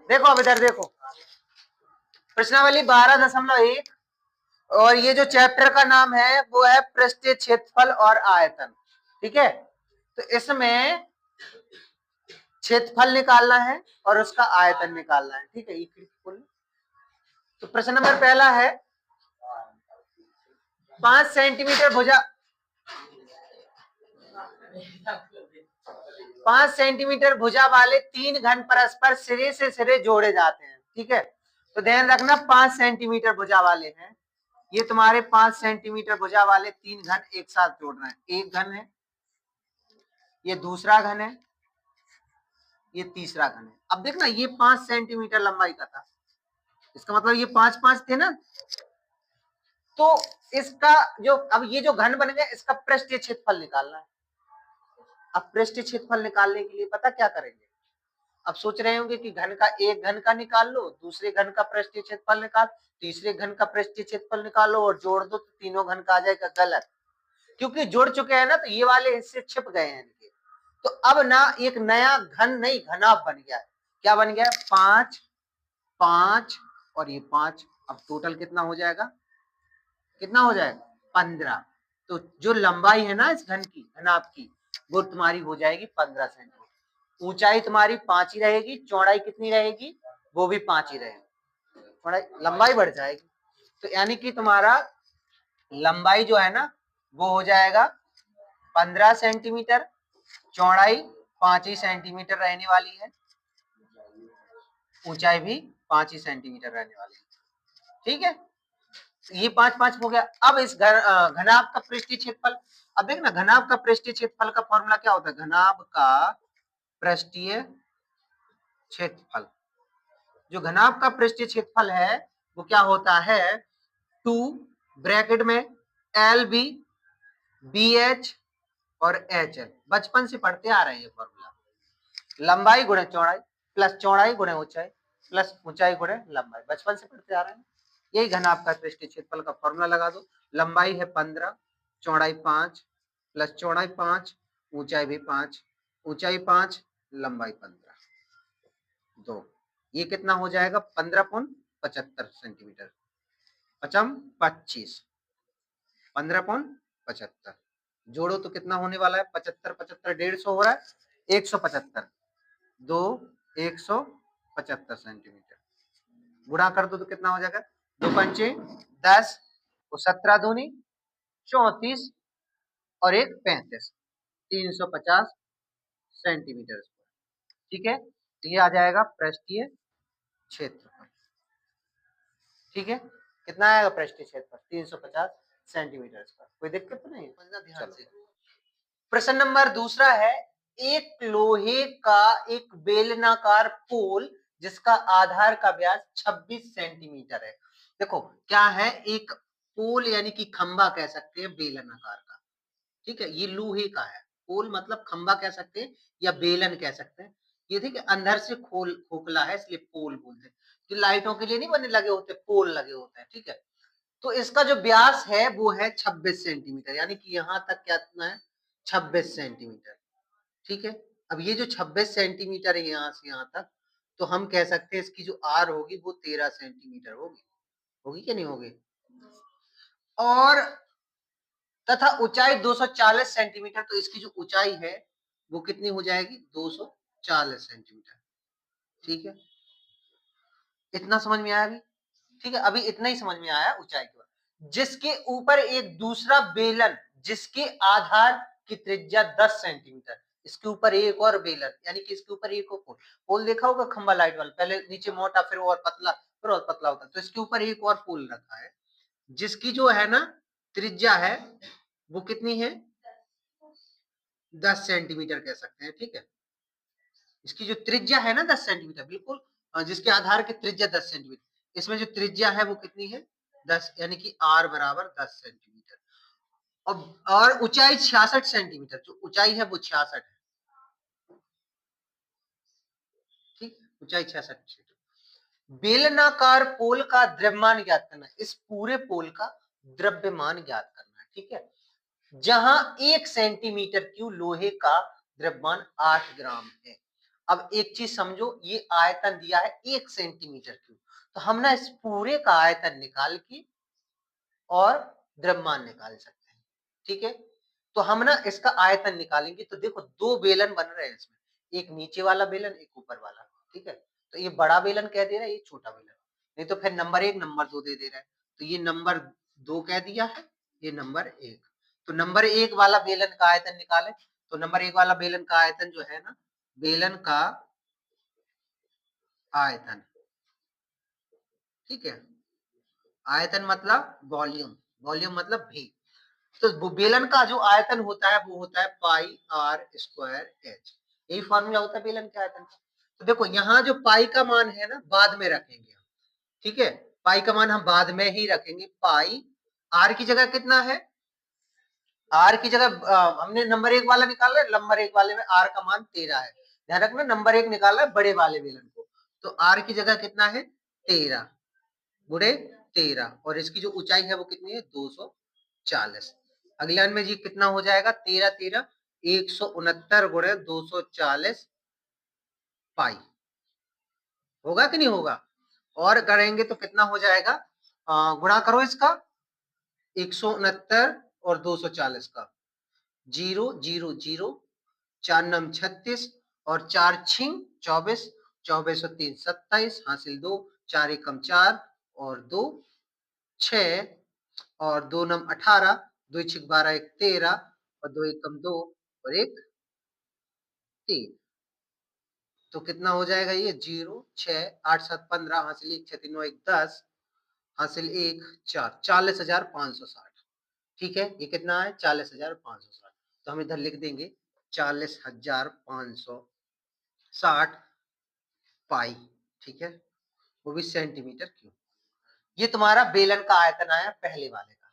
देखो अब इधर देखो, प्रश्नावली 12.1 और ये जो चैप्टर का नाम है वो है पृष्ठीय क्षेत्रफल और आयतन। ठीक है, तो इसमें क्षेत्रफल निकालना है और उसका आयतन निकालना है। ठीक है, ये खोल। तो प्रश्न नंबर पहला है 5 सेंटीमीटर भुजा 5 सेंटीमीटर भुजा वाले 3 घन परस्पर सिरे से सिरे जोड़े जाते हैं। ठीक है, तो ध्यान रखना 5 सेंटीमीटर भुजा वाले हैं, ये तुम्हारे 5 सेंटीमीटर भुजा वाले 3 घन एक साथ जोड़ रहे हैं। एक घन है, ये दूसरा घन है, ये तीसरा घन है। अब देखना ये 5 सेंटीमीटर लंबाई का था, इसका मतलब ये 5 5 थे ना, तो इसका जो अब ये जो घन बन गया इसका पृष्ठीय क्षेत्रफल निकालना है। अब पृष्ठीय क्षेत्रफल निकालने के लिए पता क्या करेंगे, अब सोच रहे होंगे कि घन का एक घन का निकाल लो, दूसरे घन का पृष्ठीय क्षेत्रफल निकाल, तीसरे घन का पृष्ठीय क्षेत्रफल निकाल लो और जोड़ दो तो तीनों घन का आ जाएगा। गलत, क्योंकि जुड़ चुके हैं ना, तो ये वाले हिस्से छिप गए हैं इनके। तो अब ना एक नया घन नहीं घनाभ बन गया है। क्या बन गया? 5 5 और ये 5। अब टोटल कितना हो जाएगा? कितना हो जाएगा? 15। तो जो लंबाई है ना इस घन की, घनाभ की, वो तुम्हारी हो जाएगी 15 सेंटीमीटर। ऊंचाई तुम्हारी 5 ही रहेगी, चौड़ाई कितनी रहेगी? वो भी 5 ही रहेगी, चौड़ाई लंबाई बढ़ जाएगी। तो यानी कि तुम्हारा लंबाई जो है ना वो हो जाएगा 15 सेंटीमीटर, चौड़ाई 5 ही सेंटीमीटर रहने वाली है, ऊंचाई भी 5 ही सेंटीमीटर रहने वाली है। ठीक है, ये 5 5 हो गया। अब इस घनाभ का पृष्ठीय क्षेत्रफल, अब देखना घनाभ का पृष्ठीय क्षेत्रफल का फॉर्मूला क्या होता है? घनाभ का पृष्ठीय क्षेत्रफल, जो घनाभ का पृष्ठीय क्षेत्रफल है वो क्या होता है? 2 ब्रैकेट में LB BH और HL। बचपन से पढ़ते आ रहे हैं फॉर्मूला, लंबाई गुणे चौड़ाई प्लस चौड़ाई गुणे ऊंचाई प्लस ऊंचाई गुणे लंबाई, बचपन से पढ़ते आ रहे हैं। यही घनाभ का पृष्ठीय क्षेत्रफल का फॉर्मूला लगा दो। लंबाई है 15, चौड़ाई 5 प्लस चौड़ाई 5, ऊंचाई भी 5, ऊंचाई 5, लंबाई 15, 2। ये कितना हो जाएगा? 15.75 सेंटीमीटर, पचम 25, 15.75 जोड़ो तो कितना होने वाला है? 75 75 150 हो रहा है, 175, 2 175 सेंटीमीटर। गुणा कर दो तो कितना हो जाएगा? 2 पंचे 10, 17 दूनी 34 और 1 35, 350 सेंटीमीटर। ठीक है, तो ये आ जाएगा पृष्ठीय क्षेत्रफल। ठीक है, कितना आएगा पृष्ठीय क्षेत्रफल? 350 सेंटीमीटर। कोई दिक्कत तो नहीं है? ध्यान से। प्रश्न नंबर दूसरा है, एक लोहे का एक बेलनाकार पोल जिसका आधार का व्यास 26 सेंटीमीटर है। देखो क्या है, एक पोल यानी कि खंबा कह सकते हैं बेलनाकार का। ठीक है, ये लोहे का है, पोल मतलब खंबा कह सकते हैं या बेलन कह सकते हैं। ये देखिए अंदर से खोखला है इसलिए पोल बोलते हैं। जो लाइटों के लिए नहीं बने लगे होते, पोल लगे होते हैं। ठीक है, तो इसका जो व्यास है वो है 26 सेंटीमीटर, यानी कि यहां तक कितना है? 26 सेंटीमीटर। ठीक है, अब ये जो 26 सेंटीमीटर है यहाँ से यहाँ तक, तो हम कह सकते हैं इसकी जो आर होगी वो 13 सेंटीमीटर होगी। होगी कि नहीं होगी? और तथा ऊंचाई 240 सेंटीमीटर, तो इसकी जो ऊंचाई है वो कितनी हो जाएगी? 240 सेंटीमीटर। ठीक है, इतना समझ में आया अभी? ठीक है, अभी इतना ही समझ में आया ऊंचाई के बाद। जिसके ऊपर एक दूसरा बेलन जिसके आधार की त्रिज्या 10 सेंटीमीटर, इसके ऊपर एक और बेलन यानी कि इसके ऊपर एक और पोल। पोल देखा होगा खंबा लाइट वाला, पहले नीचे मोटा फिर और पतला फिर और पतला होता है, तो इसके ऊपर एक और पोल रखा है जिसकी जो है ना त्रिज्या है वो कितनी है? 10 सेंटीमीटर कह सकते हैं। ठीक है, इसकी जो त्रिज्या है ना 10 सेंटीमीटर, बिल्कुल जिसके आधार की त्रिज्या 10 सेंटीमीटर, इसमें जो त्रिज्या है वो कितनी है? 10, यानी कि आर बराबर 10 सेंटीमीटर। और ऊंचाई 66 सेंटीमीटर, जो ऊंचाई है वो 66 है। ठीक, ऊंचाई 66 सेंटीमीटर। बेलनाकार पोल का द्रव्यमान ज्ञात करना, इस पूरे पोल का द्रव्यमान ज्ञात करना है। ठीक है, जहां 1 सेंटीमीटर क्यूब लोहे का द्रव्यमान 8 ग्राम है। अब एक चीज समझो, ये आयतन दिया है 1 सेंटीमीटर क्यूब, तो हम ना इस पूरे का आयतन निकाल के और द्रव्यमान निकाल सकते हैं, ठीक है। तो हम ना इसका आयतन निकालेंगे, तो देखो 2 बेलन बन रहे हैं इसमें, एक नीचे वाला बेलन, एक ऊपर वाला, ठीक है। तो ये बड़ा बेलन कह दे रहा है, ये छोटा बेलन, नहीं तो फिर नंबर 1 नंबर 2 दे रहा है, तो ये नंबर 2 कह दिया है, ये नंबर 1। तो नंबर 1 वाला बेलन का आयतन निकालें, तो नंबर 1 वाला बेलन का आयतन जो है ना, बेलन का आयतन, ठीक है। आयतन मतलब वॉल्यूम, वॉल्यूम मतलब भी। तो बेलन का जो आयतन होता है वो होता है पाई आर स्क्वायर एच, यही फॉर्मूला होता है बेलन के आयतन का। तो देखो यहाँ जो पाई का मान है ना, बाद में रखेंगे, ठीक है। पाई का मान हम बाद में ही रखेंगे। पाई आर की जगह कितना है, आर की जगह हमने नंबर 1 वाला निकाला है, नंबर 1 वाले में आर का मान 13 है, ध्यान रखना नंबर 1 निकाला है बड़े वाले बेलन को, तो आर की जगह कितना है 13 गुणे 13, और इसकी जो ऊंचाई है वो कितनी है 240। अगले में जी कितना हो जाएगा 13 13 169 गुणे 240 पाई, होगा कि नहीं होगा। और करेंगे तो कितना हो जाएगा, गुणा करो इसका 169 और 240 का, 0 0 0, 4 नम 36 और 4 छिंग 24, 24 और 3 27, हासिल 2, 4 एकम 4 और 2 6 और 2 नम 18, 2 छिक 12 1 13 और 2 एकम 2 और 1 3। तो कितना हो जाएगा ये 0 6 8 7 15, हासिल 1 6 3 9 1 10, हासिल 1 4, 40,560, ठीक है। ये कितना है 40,560, तो हम इधर लिख देंगे 40,560 पाई, ठीक है, वो भी सेंटीमीटर क्यूब। ये तुम्हारा बेलन का आयतन आया पहले वाले का।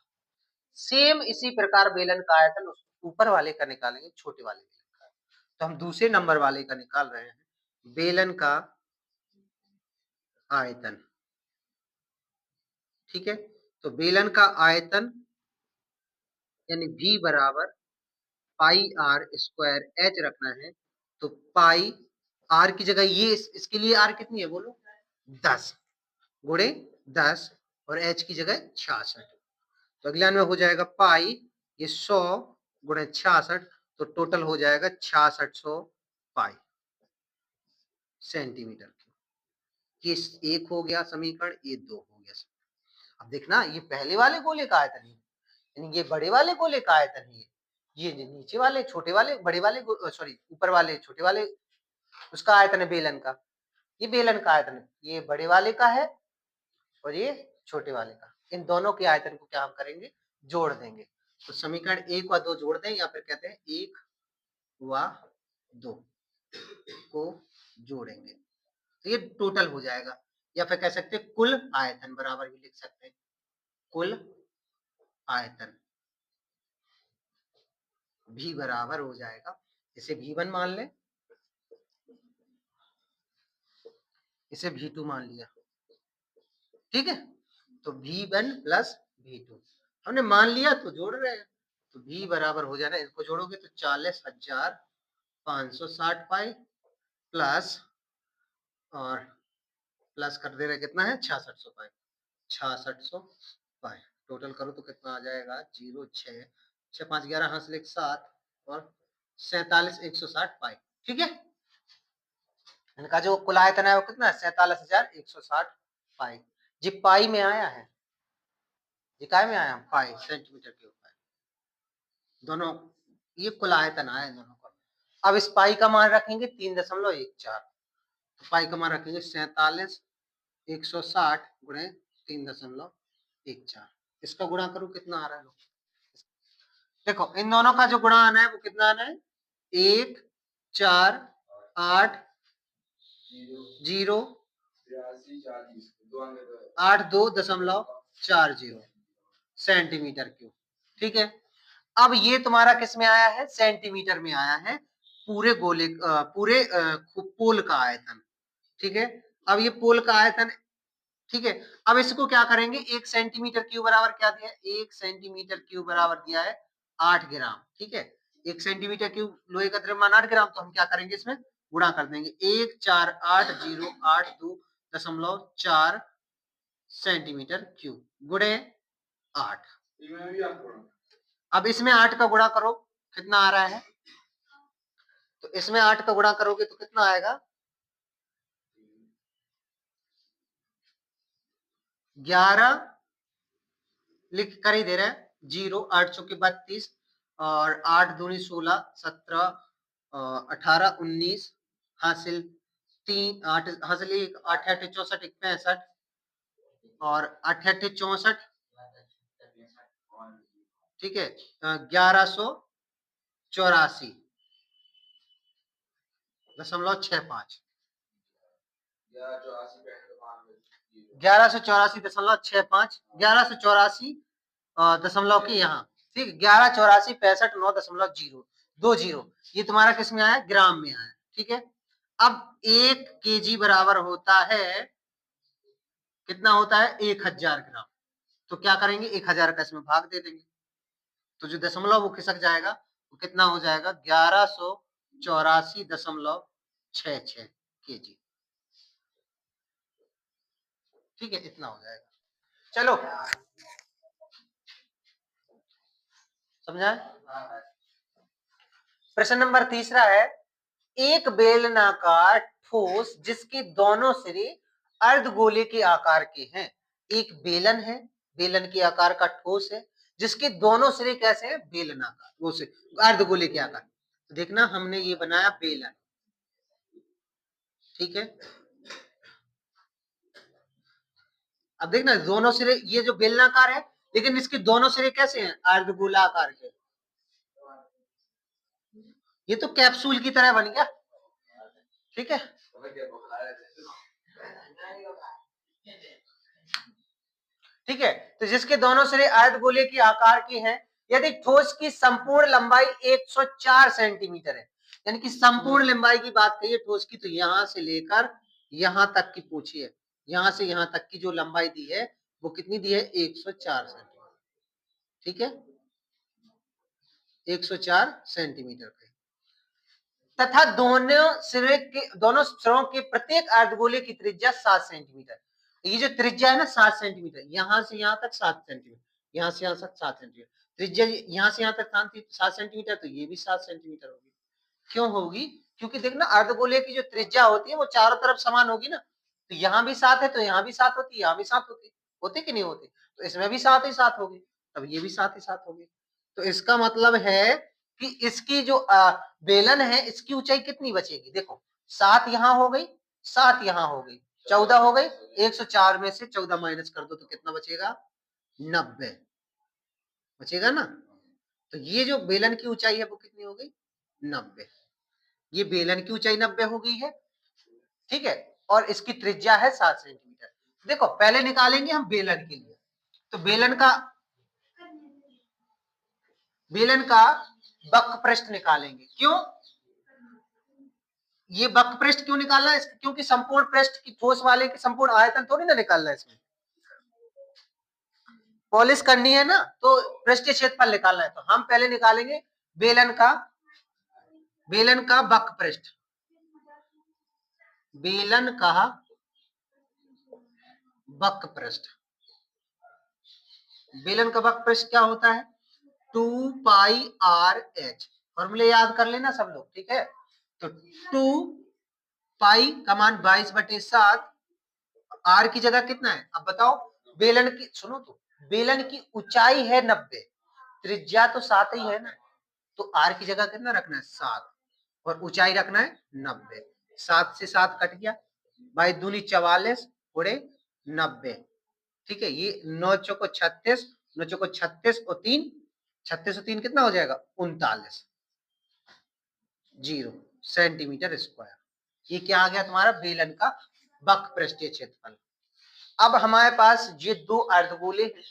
सेम इसी प्रकार बेलन का आयतन उस ऊपर वाले का निकालेंगे, छोटे वाले बेलन का। तो हम दूसरे नंबर वाले का निकाल रहे हैं, बेलन का आयतन, ठीक है। तो बेलन का आयतन यानी V बराबर पाई आर स्क्वायर एच रखना है, तो पाई आर की जगह ये इसके लिए आर कितनी है बोलो 10 गुणे 10 और एच की जगह 66, तो अगला में हो जाएगा पाई ये 100 गुणे 66, तो टोटल हो जाएगा 6600 पाई सेंटीमीटर। ये एक हो गया समीकरण, ये 2 हो गया। अब देखना ये पहले वाले गोले का आयतन है, यानी ये बड़े वाले गोले का आयतन है, ये नीचे वाले छोटे वाले बड़े वाले सॉरी ऊपर वाले छोटे वाले उसका आयतन है बेलन का, ये बेलन का आयतन है, ये बड़े वाले का है और ये छोटे वाले का। इन दोनों के आयतन को क्या हम करेंगे जोड़ देंगे, तो समीकरण 1 व 2 जोड़ दें, या फिर कहते हैं 1 व 2 को जोड़ेंगे, तो ये टोटल हो जाएगा, या फिर कह सकते हैं कुल आयतन बराबर भी लिख सकते हैं, कुल आयतन भी बराबर हो जाएगा, इसे V1 मान लें, इसे V2 मान लिया, ठीक है। तो V1 प्लस V2 हमने मान लिया तो जोड़ रहे हैं, तो V बराबर हो जाना, इसको जोड़ोगे तो 40,560 पाई प्लस, और प्लस कर दे रहे कितना है 6600 पाई, 6600 पाई, टोटल करो तो कितना आ जाएगा 0 6 6 5 11 हासिल 1 7 और 47,160 पाई, ठीक है। इनका जो कुल आयतन है वो कितना है 47,160 पाई, जी पाई में आया है, जी काय में आया पाई सेंटीमीटर के ऊपर, दोनों ये कुल आयतन आया दोनों का। अब इस पाई का मान रखेंगे 3.14, तो पाई का मान रखेंगे 47,160 गुणे 3.14, इसका गुणा करो कितना आ रहा है, देखो इन दोनों का जो गुणा आना है वो कितना आना है 1 4 8 0 82.40 सेंटीमीटर क्यूब, ठीक है। अब ये तुम्हारा किस में आया है सेंटीमीटर में आया है, पूरे गोले पूरे पोल का आयतन, ठीक है। अब ये पोल का आयतन, ठीक है। अब इसको क्या करेंगे 1 सेंटीमीटर क्यूब बराबर क्या दिया है 1 सेंटीमीटर क्यूब बराबर दिया है 8 ग्राम, ठीक है। 1 सेंटीमीटर क्यूब लोहे का द्रव्यमान 8 ग्राम, तो हम क्या करेंगे इसमें गुणा कर देंगे 148082.4 सेंटीमीटर क्यूब गुणे 8। अब इसमें 8 का गुणा करो, कितना आ रहा है? तो इसमें 8 का गुणा करोगे तो कितना आएगा? 11 लिख कर ही दे रहे हैं, 0 8 चौके 32 और 8 दूनी 16 17 18 19 हासिल 3 8 हासिल 1 8 8 64 65 और 8 8 64, ठीक है, 1184.65 1184.65 1184 की यहाँ, ठीक, 1184.65.9.0 ये तुम्हारा किस में आया? ग्राम में आया, ठीक है। अब 1 केजी बराबर होता है, कितना होता है? 1000 ग्राम। तो क्या करेंगे? 1000 का इसमें भाग दे देंगे, तो जो दशमलव वो खिसक जाएगा, वो कितना हो जाएगा? 1184.66 केजी, ठीक है, इतना हो जाएगा। चलो समझा? प्रश्न नंबर तीसरा है, एक बेलनाकार ठोस जिसके दोनों सिरे अर्धगोले के आकार के हैं। एक बेलन है, बेलन के आकार का ठोस है जिसके दोनों सिरे कैसे हैं? बेलनाकार, वो से अर्धगोले के आकार। तो देखना हमने ये बनाया बेलन, ठीक है। अब देखना दोनों सिरे, ये जो बेलनाकार है लेकिन इसके दोनों सिरे कैसे हैं? अर्धगोलाकार के। ये तो कैप्सूल की तरह बन गया, ठीक है। ठीक है, तो जिसके दोनों सिरे अर्धगोले के आकार के हैं, यदि ठोस की संपूर्ण लंबाई 104 सेंटीमीटर है, यानी कि संपूर्ण लंबाई की बात करिए ठोस की, तो यहां से लेकर यहां तक की पूछिए, यहां से यहां तक की जो लंबाई दी है वो कितनी दी है? 104 सेंटीमीटर, ठीक है, 104 सेंटीमीटर का, तथा दोनों सिरों के प्रत्येक अर्धगोले की त्रिज्या 7 सेंटीमीटर। ये जो त्रिज्या है ना 7 सेंटीमीटर, यहां से यहां तक 7 सेंटीमीटर, यहां से यहां तक 7 सेंटीमीटर, त्रिज्या यहां से यहां तक 7 सेंटीमीटर, तो ये भी 7 सेंटीमीटर होगी। क्यों होगी? क्योंकि देखना अर्धगोले की जो त्रिज्या होती है वो चारों तरफ समान होगी ना, तो यहाँ भी 7 है तो यहाँ भी 7 होती है, यहाँ भी 7 होती, होती कि नहीं होती? तो इसमें भी 7 ही 7 होगी, तब ये भी 7 ही 7 होगी। तो इसका मतलब है कि इसकी जो बेलन है इसकी ऊंचाई कितनी बचेगी? देखो 7 यहां हो गई, 7 यहां हो गई, 14 हो गई, 104 में से 14 माइनस कर दो तो कितना बचेगा? 90 बचेगा ना। तो ये जो बेलन की ऊंचाई है वो कितनी हो गई? 90। ये बेलन की ऊंचाई 90 हो गई है, ठीक है, और इसकी त्रिज्या है 7 सेंटीमीटर। देखो पहले निकालेंगे हम बेलन के लिए, तो बेलन का वक्र पृष्ठ निकालेंगे। क्यों ये वक्र पृष्ठ क्यों निकालना है? क्योंकि संपूर्ण पृष्ठ की ठोस वाले की संपूर्ण आयतन थोड़ी ना निकालना है, इसमें पॉलिश करनी है ना, तो पृष्ठीय क्षेत्रफल निकालना है। तो हम पहले निकालेंगे बेलन का वक्र पृष्ठ, बेलन का वक्र पृष्ठ, बेलन का वक्र पृष्ठ क्या होता है? 2 पाई आर एच, फॉर्मूले याद कर लेना सब लोग, ठीक है। तो 2 पाई का मान 22/7, आर की जगह कितना है? अब बताओ, बेलन की सुनो तो, बेलन की ऊंचाई है 90, त्रिज्या तो 7 ही है ना, तो आर की जगह कितना रखना है? 7, और ऊंचाई रखना है 90। 7 से 7 कट गया, बाई दूनी 44 गुणे 90, ठीक है, ये 9 चौको 36, 9 चौको 36 और 3, 36 और 3 कितना हो जाएगा? 39 0 सेंटीमीटर स्क्वायर। ये क्या आ गया तुम्हारा? बेलन का वक्र पृष्ठीय क्षेत्रफल। अब हमारे पास ये दो अर्धगोले हैं,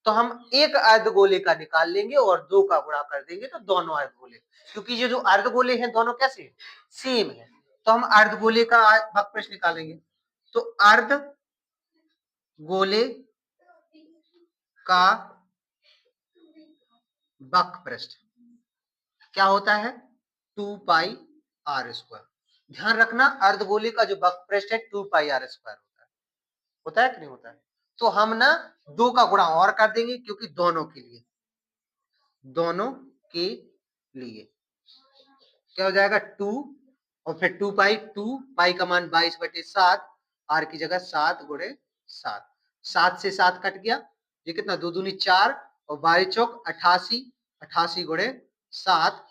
तो हम एक अर्धगोले का निकाल लेंगे और दो का गुणा कर देंगे तो दोनों अर्धगोले, क्योंकि ये जो अर्धगोले हैं दोनों कैसे हैं? सेम है, तो हम अर्धगोले का वक्र पृष्ठ निकालेंगे। तो अर्धगोले का वक्र पृष्ठ क्या होता है? 2 पाई आर स्क्वायर। ध्यान रखना अर्धगोले का जो वक्रपृष्ठ है 2πr² होता है कि नहीं होता है। तो हम ना 2 का गुणा और कर देंगे क्योंकि दोनों के लिए क्या हो जाएगा 2 और फिर 2 पाई, 2 पाई का मान 22/7, आर की जगह 7 गुणे 7, 7 से 7 कट गया, ये कितना 2 दूनी 4 और 22 चौक 88, 88 गुणे 7,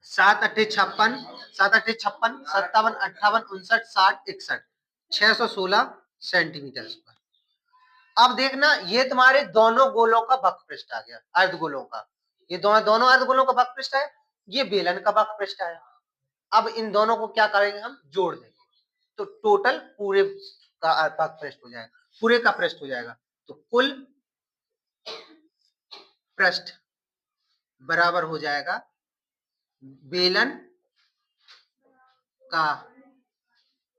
7 अट्ठे 56, 7 अट्ठे 56, 57, 58, 59, 60, 61, 616 सेंटीमीटर स्क्वायर। अब देखना ये तुम्हारे दोनों गोलों का वक्रपृष्ठ आ गया, अर्धगोलों का, ये दोनों अर्धगोलों का वक्रपृष्ठ है, ये बेलन का वक्रपृष्ठ है। अब इन दोनों को क्या करेंगे हम, जोड़ देंगे, तो टोटल पूरे का वक्रपृष्ठ हो जाएगा, पूरे का पृष्ठ हो जाएगा। तो कुल पृष्ठ बराबर हो जाएगा बेलन का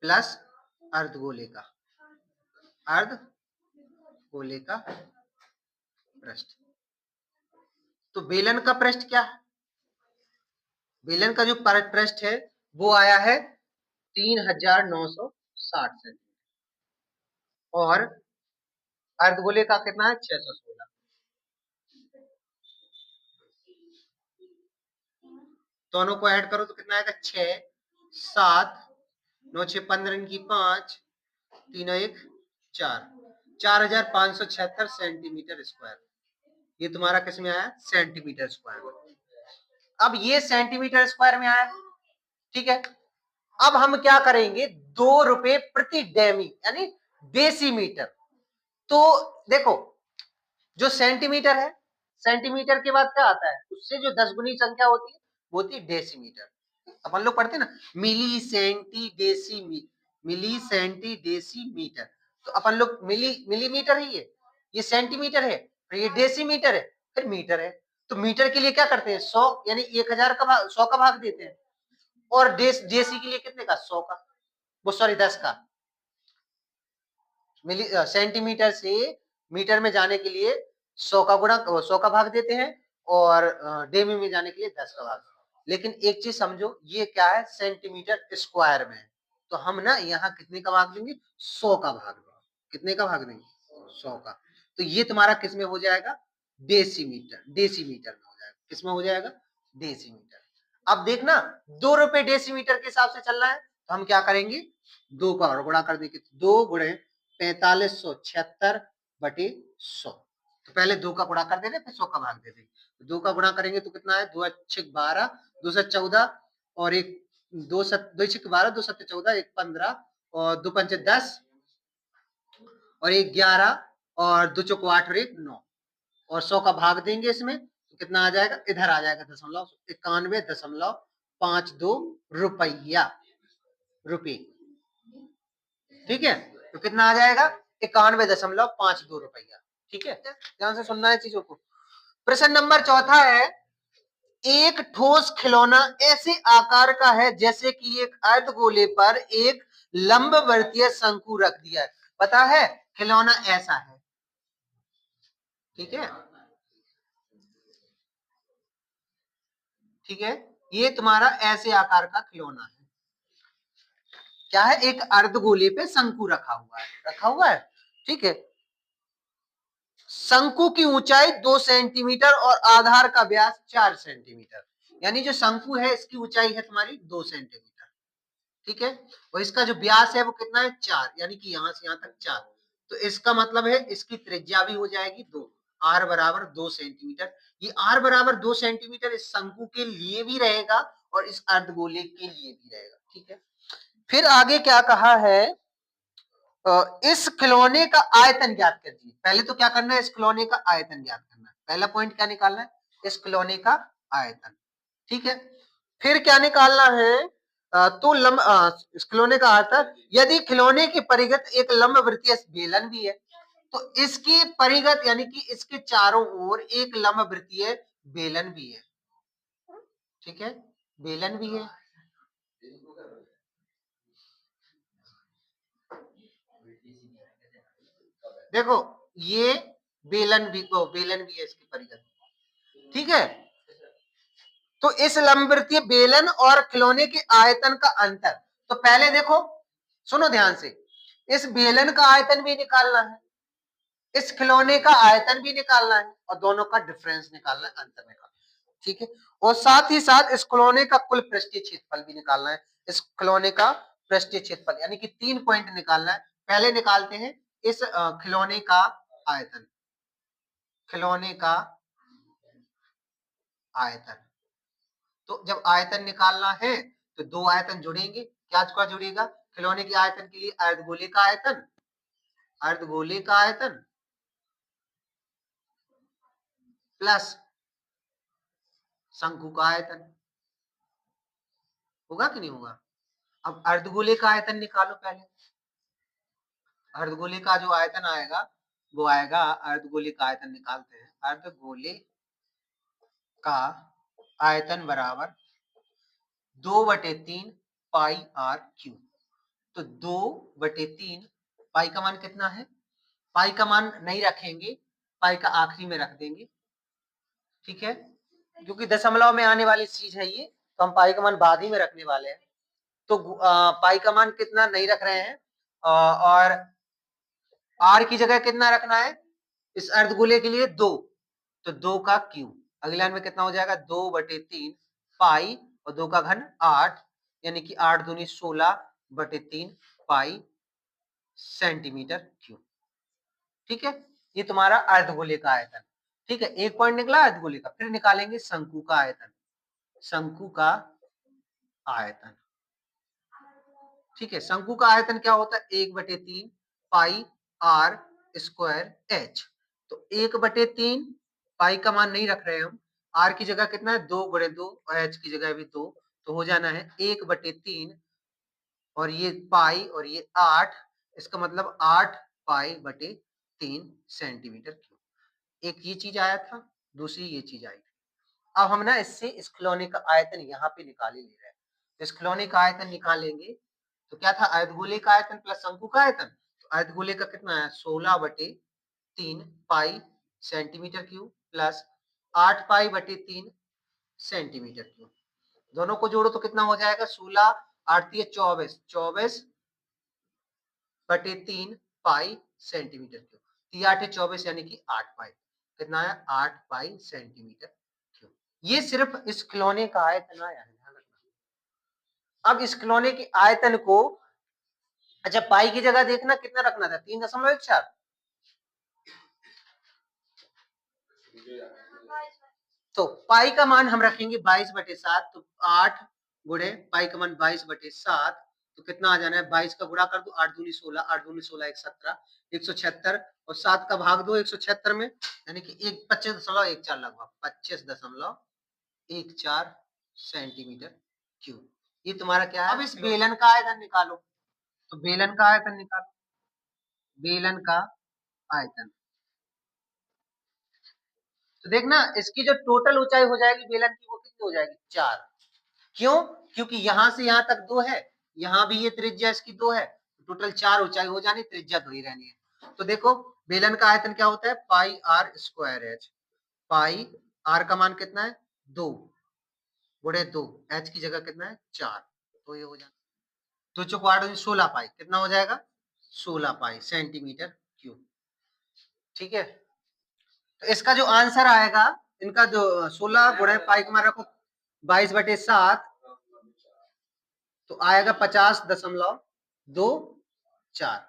प्लस अर्धगोले का, अर्धगोले का पृष्ठ। तो बेलन का पृष्ठ क्या है, बेलन का जो पृष्ठ है वो आया है 3960 सेंटीमीटर और अर्धगोले का कितना है 616। दोनों को ऐड करो तो कितना आएगा 6 7 9 6 15 की 5 3 1 4, 4576 सेंटीमीटर स्क्वायर। ये तुम्हारा किस में आया, सेंटीमीटर स्क्वायर में। अब ये सेंटीमीटर स्क्वायर में आया, ठीक है। अब हम क्या करेंगे, 2 रुपए प्रति डेमी यानी डेसीमीटर। तो देखो जो सेंटीमीटर है, सेंटीमीटर के बाद क्या आता है, उससे जो 10 गुनी संख्या होती है वो होती है डेसीमीटर। अपन लोग पढ़ते हैं ना मिली सेंटी डेसीमीटर, तो अपन लोग मिलीमीटर ही है, ये सेंटीमीटर है, फिर ये डेसीमीटर है, फिर मीटर है। तो मीटर के लिए क्या करते हैं 100 यानी 1000 का 100 का भाग देते हैं, और डेसी के लिए कितने का 100 का, वो सॉरी 10 का। सेंटीमीटर से मीटर में जाने के लिए 100 का गुणा 100 का भाग देते हैं, और डेमी में जाने के लिए 10 का भाग। लेकिन एक चीज समझो, ये क्या है सेंटीमीटर स्क्वायर में, तो हम ना यहाँ कितने का भाग देंगे 100 का भाग देंगे, कितने का भाग देंगे 100 का। तो ये तुम्हारा किस में हो जाएगा, डेसीमीटर, डेसीमीटर में हो जाएगा, किस में हो जाएगा डेसीमीटर। अब देखना 2 रुपए डेसीमीटर के हिसाब से चल रहा है, तो हम क्या करेंगे 2 का और गुणा कर देंगे, 2 गुणे 4576/100। तो पहले 2 का गुणा कर देंगे फिर 100 का भाग दे देंगे। 2 का गुणा करेंगे तो कितना है 2 अच्छे 12, 2 से 14 और एक 2 छक 12, 2 7 14, एक 15 और 2 पंचे 10 और एक 11 और 2 चौको 8 और एक 9 और 100 का भाग देंगे इसमें तो कितना आ जाएगा, इधर आ जाएगा दशमलव, 91.52 रुपया, रुपये, ठीक है। तो कितना आ जाएगा 91.52 रुपया, ठीक है। ध्यान से सुनना है चीजों को। प्रश्न नंबर चौथा है, एक ठोस खिलौना ऐसे आकार का है जैसे कि एक अर्धगोले पर एक लंबवर्तीय शंकु रख दिया है। पता है खिलौना ऐसा है, ठीक है, ठीक है। ये तुम्हारा ऐसे आकार का खिलौना है, क्या है, एक अर्धगोले पे शंकु रखा हुआ है, रखा हुआ है, ठीक है। शंकु की ऊंचाई 2 सेंटीमीटर और आधार का व्यास 4 सेंटीमीटर, यानी जो शंकु है इसकी ऊंचाई है तुम्हारी 2 सेंटीमीटर, ठीक है। और इसका जो व्यास है वो कितना है 4, यानी कि यहां से यहां तक 4। तो इसका मतलब है इसकी त्रिज्या भी हो जाएगी 2, आर बराबर 2 सेंटीमीटर। ये आर बराबर 2 सेंटीमीटर इस शंकु के लिए भी रहेगा और इस अर्धगोले के लिए भी रहेगा, ठीक है। फिर आगे क्या कहा है, इस खिलौने का आयतन ज्ञात कीजिए। पहले तो क्या करना है, इस खिलौने का आयतन ज्ञात करना है, पहला पॉइंट क्या निकालना है, इस खिलौने का आयतन, ठीक है। फिर क्या निकालना है, तो इस खिलौने का आयतन, यदि खिलौने की परिगत एक लंबवृत्तीय बेलन भी है तो इसकी परिगत यानी कि इसके चारों ओर एक लंबवृत्तीय बेलन भी है, ठीक है, बेलन भी है। देखो ये बेलन भी है इसकी परिगत, ठीक है। तो इस लंबवृत्तीय बेलन और खिलौने के आयतन का अंतर, तो पहले देखो, सुनो ध्यान से, इस बेलन का आयतन भी निकालना है, इस खिलौने का आयतन भी निकालना है, और दोनों का डिफरेंस निकालना है, अंतर निकालना है, ठीक है। और साथ ही साथ इस खिलौने का कुल पृष्ठीय क्षेत्रफल भी निकालना है, इस खिलौने का पृष्ठीय क्षेत्रफल, यानी कि 3 पॉइंट निकालना है। पहले निकालते हैं इस खिलौने का आयतन, खिलौने का आयतन। तो जब आयतन निकालना है तो दो आयतन जुड़ेंगे, क्या क्या जुड़ेगा, खिलौने के आयतन के लिए अर्धगोले का आयतन, अर्धगोले का आयतन प्लस शंकु का आयतन, होगा कि नहीं होगा। अब अर्धगोले का आयतन निकालो पहले, अर्धगोले का जो आयतन आएगा वो आएगा, अर्धगोले का आयतन निकालते हैं, अर्धगोले का आयतन बराबर 2/3 पाई आर क्यू। तो 2/3 पाई का मान कितना है, पाई का मान नहीं रखेंगे, पाई का आखिरी में रख देंगे, ठीक है, क्योंकि दशमलव में आने वाली चीज है ये, तो हम पाई का मान बाद ही में रखने वाले हैं। तो पाई का मान कितना नहीं रख रहे हैं, और आर की जगह कितना रखना है, इस अर्धगोले के लिए 2, तो 2 का क्यूब, अगली लाइन में कितना हो जाएगा, 2/3 पाई और 2 का घन 8, यानी कि 8 दूनी 16/3 पाई सेंटीमीटर क्यूब, ठीक है। ये तुम्हारा अर्धगोले का आयतन, ठीक है, एक पॉइंट निकला अर्धगोले का। फिर निकालेंगे शंकु का आयतन, शंकु का आयतन, ठीक है। शंकु का आयतन क्या होता है, 1/3 पाई आर स्क्वायर एच। तो 1/3 पाई का मान नहीं रख रहे हम, आर की जगह कितना है 2/2 और एच की जगह भी 2, तो हो जाना है 1/3 और ये पाई और ये 8, इसका मतलब 8 पाई बटे 3 सेंटीमीटर क्यूब। एक ये चीज आया था, दूसरी ये चीज आई थी। अब हम ना इससे इस खिलौने का आयतन यहाँ पे निकाल ही ले रहे हैं, इस खिलौने का आयतन निकालेंगे तो क्या था, अर्धगोले का आयतन प्लस शंकु का आयतन। तो अर्धगोले का कितना है 16/3 पाई सेंटीमीटर क्यूब प्लस 8 पाई बटे 3 सेंटीमीटर क्यूब। दोनों को जोड़ो तो कितना हो जाएगा, 16 8 24, 24/3 पाई सेंटीमीटर क्यूब, 3 8 24 यानी कि 8 पाई, कितना है 8 पाई सेंटीमीटर क्यूब। ये सिर्फ इस खिलौने का आयतन आया है, ध्यान रखना। अब इस खिलौने के आयतन को, अच्छा पाई की जगह देखना कितना रखना था, 3.14, तो पाई का मान हम रखेंगे 22/7, तो 8 गुणे पाई का मान 22/7, तो कितना आ जाना है, 22 का गुणा कर दो, 8 दूनी 16, 8 दूनी 16 1 17, 176, और 7 का भाग दो 176 में, यानी कि 25.14 लगभग 25.14 सेंटीमीटर क्यूब। ये तुम्हारा क्या है। अब इस बेलन का आयतन निकालो, तो बेलन का आयतन निकालो, बेलन का आयतन, तो देखना इसकी जो टोटल ऊंचाई हो जाएगी बेलन की वो कितनी हो जाएगी, 4। क्यों, क्योंकि यहां से यहां तक 2 है, यहां भी ये त्रिज्या इसकी 2 है, टोटल 4 ऊंचाई हो जानी, त्रिज्या 2 ही रहनी है। तो देखो बेलन का आयतन क्या होता है, pi r square h, pi r का मान कितना है 2 गुणे 2, एच की जगह कितना है 4, तो ये हो जाएगा 2 चौको 8 16 पाई, कितना हो जाएगा 16 पाई सेंटीमीटर क्यूब, ठीक है। तो इसका जो आंसर आएगा, इनका जो 16 गुणे पाई का मान रखो 22/7, तो आएगा 50.24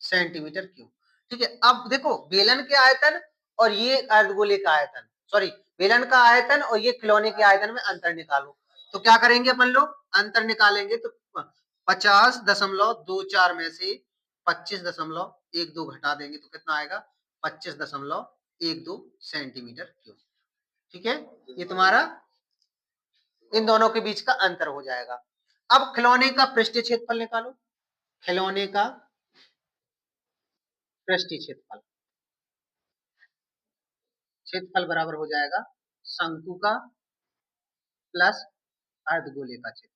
सेंटीमीटर क्यूब, ठीक है। अब देखो बेलन के आयतन और ये अर्धगोले का आयतन, सॉरी बेलन का आयतन और ये खिलौने के आयतन में अंतर निकालो, तो क्या करेंगे अपन लोग, अंतर निकालेंगे तो 50.24 में से 25.12 घटा देंगे तो कितना आएगा 25.12 सेंटीमीटर क्यूब, ठीक है। ये तुम्हारा इन दोनों के बीच का अंतर हो जाएगा। अब खिलौने का पृष्ठीय क्षेत्रफल निकालो, खिलौने का पृष्ठीय क्षेत्रफल, क्षेत्रफल बराबर हो जाएगा शंकु का प्लस अर्धगोले का क्षेत्रफल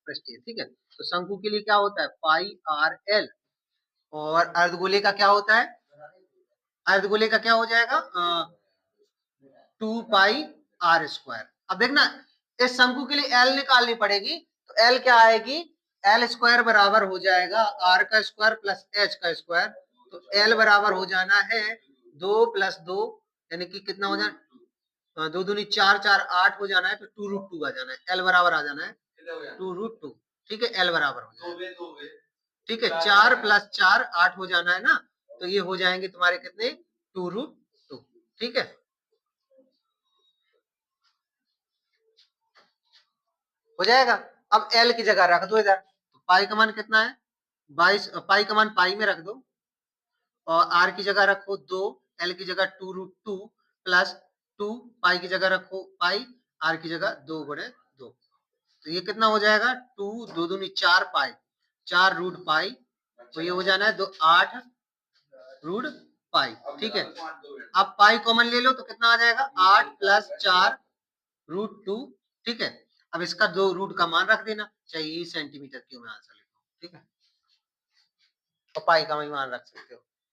पृष्ठीय, ठीक है। तो शंकु के लिए क्या होता है पाई आर एल, और अर्धगोले का क्या होता है, अर्धगोले का क्या हो जाएगा 2 पाई आर स्क्वायर। अब देखना इस शंकु के लिए एल निकालनी पड़ेगी, तो एल क्या आएगी, एल स्क्वायर बराबर हो जाएगा आर का स्क्वायर प्लस एच का स्क्वायर, तो एल बराबर हो जाना है 2 प्लस 2 यानी कि कितना हो जाना, 2 दूनी 4 4 8 हो जाना है, तो 2√2 आ जाना है, एल बराबर आ जाना है 2√2। ठीक है, एल बराबर हो जाएगा, ठीक है, 4 प्लस 4 8 हो जाना है ना, तो ये हो जाएंगे तुम्हारे कितने 2√2। ठीक है, हो जाएगा। अब एल की जगह रख दो इधर, तो पाई का मान कितना है 22, पाई का मान पाई में रख दो, और आर की जगह रखो 2, एल की जगह 2√2 प्लस 2, पाई की जगह रखो पाई, आर की जगह 2/2, तो ये कितना हो जाएगा 2 2 दूनी 4 पाई, 4√पाई, तो ये हो जाना है 2 8√पाई। ठीक है, अब पाई कॉमन ले लो तो कितना आ जाएगा 8 प्लस 4√2। ठीक है, अब इसका 2 रूट का मान रख देना, चाहिए सेंटीमीटर क्यों में आंसर लिखो। ठीक है, और पाई का मान रख सकते हो।